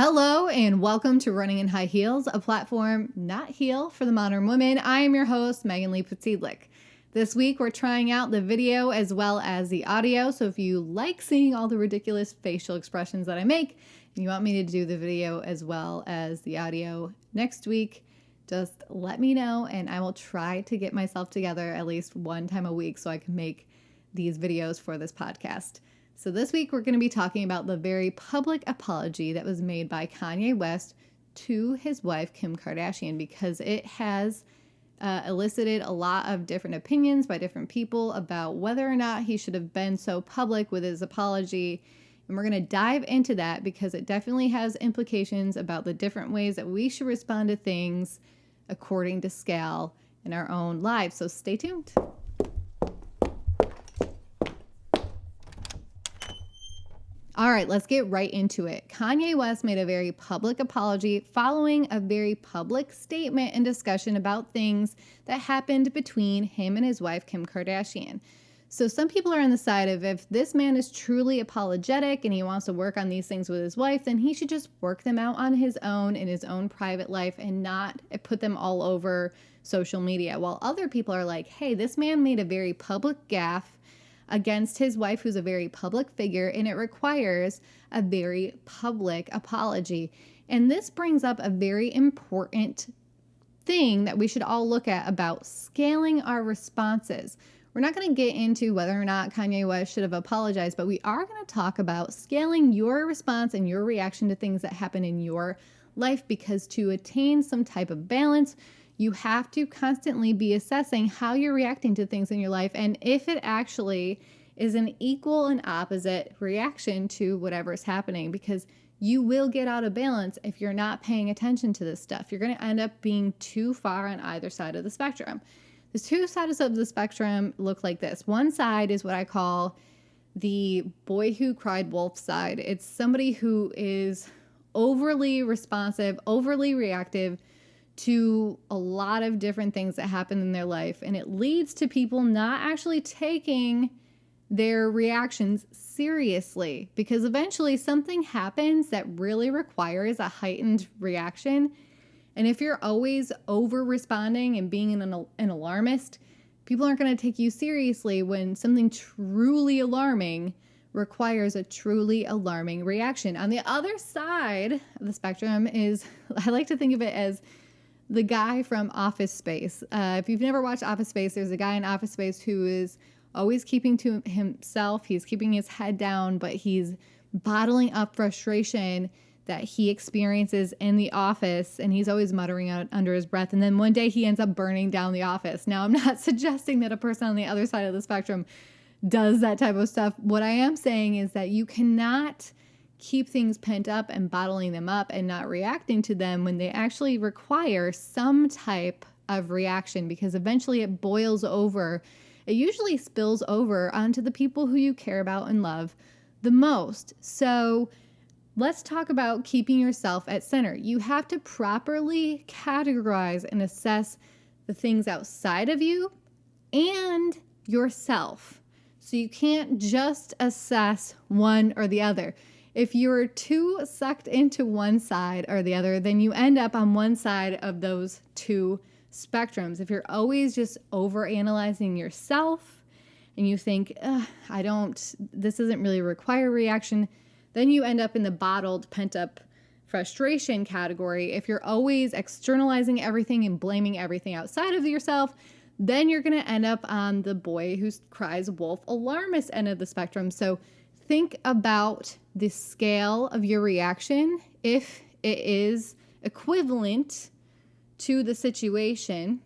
Hello and welcome to Running in High Heels, a platform not heel for the modern woman. I am your host, Megan Lee Putzidlik. This week we're trying out the video as well as the audio, so if you like seeing all the ridiculous facial expressions that I make and you want me to do the video as well as the audio next week, just let me know and I will try to get myself together at least one time a week so I can make these videos for this podcast. So this week we're going to be talking about the very public apology that was made by Kanye West to his wife, Kim Kardashian, because it has elicited a lot of different opinions by different people about whether or not he should have been so public with his apology. And we're going to dive into that because it definitely has implications about the different ways that we should respond to things according to scale in our own lives. So stay tuned. All right, let's get right into it. Kanye West made a very public apology following a very public statement and discussion about things that happened between him and his wife, Kim Kardashian. So some people are on the side of if this man is truly apologetic and he wants to work on these things with his wife, then he should just work them out on his own in his own private life and not put them all over social media. While other people are like, hey, this man made a very public gaffe against his wife, who's a very public figure, and it requires a very public apology. And this brings up a very important thing that we should all look at about scaling our responses. We're not going to get into whether or not Kanye West should have apologized, but we are going to talk about scaling your response and your reaction to things that happen in your life, because to attain some type of balance, you have to constantly be assessing how you're reacting to things in your life and if it actually is an equal and opposite reaction to whatever is happening, because you will get out of balance if you're not paying attention to this stuff. You're going to end up being too far on either side of the spectrum. The two sides of the spectrum look like this. One side is what I call the boy who cried wolf side. It's somebody who is overly responsive, overly reactive to a lot of different things that happen in their life. And it leads to people not actually taking their reactions seriously, because eventually something happens that really requires a heightened reaction. And if you're always over responding and being an alarmist, people aren't going to take you seriously when something truly alarming requires a truly alarming reaction. On the other side of the spectrum is, I like to think of it as the guy from Office Space. If you've never watched Office Space, there's a guy in Office Space who is always keeping to himself. He's keeping his head down, but he's bottling up frustration that he experiences in the office, and he's always muttering out under his breath. And then one day he ends up burning down the office. Now, I'm not suggesting that a person on the other side of the spectrum does that type of stuff. What I am saying is that you cannot keep things pent up and bottling them up and not reacting to them when they actually require some type of reaction, because eventually it boils over. It usually spills over onto the people who you care about and love the most. So let's talk about keeping yourself at center. You have to properly categorize and assess the things outside of you and yourself. So you can't just assess one or the other. If you're too sucked into one side or the other, then you end up on one side of those two spectrums. If you're always just overanalyzing yourself and you think, this doesn't really require reaction, then you end up in the bottled, pent-up frustration category. If you're always externalizing everything and blaming everything outside of yourself, then you're going to end up on the boy who cries wolf alarmist end of the spectrum. So think about the scale of your reaction, if it is equivalent to the situation,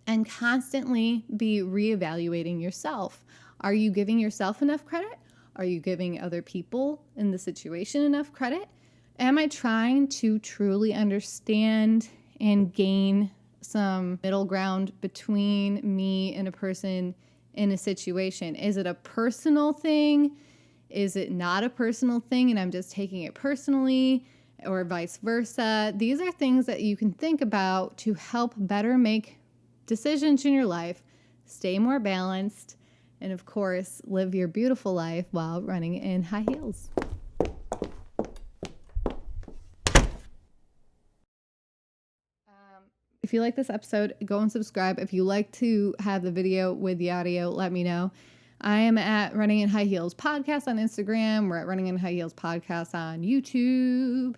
and constantly be reevaluating yourself. Are you giving yourself enough credit? Are you giving other people in the situation enough credit? Am I trying to truly understand and gain some middle ground between me and a person in a situation? Is it a personal thing? Is it not a personal thing and I'm just taking it personally, or vice versa? These are things that you can think about to help better make decisions in your life, stay more balanced, and of course, live your beautiful life while running in high heels. If you like this episode, go and subscribe. If you like to have the video with the audio, let me know. I am at Running in High Heels Podcast on Instagram. We're at Running in High Heels Podcast on YouTube.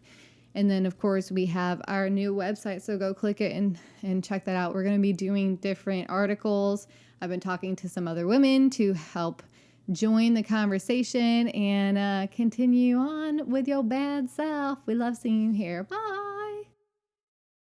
And then, of course, we have our new website, so go click it and check that out. We're going to be doing different articles. I've been talking to some other women to help join the conversation and continue on with your bad self. We love seeing you here. Bye.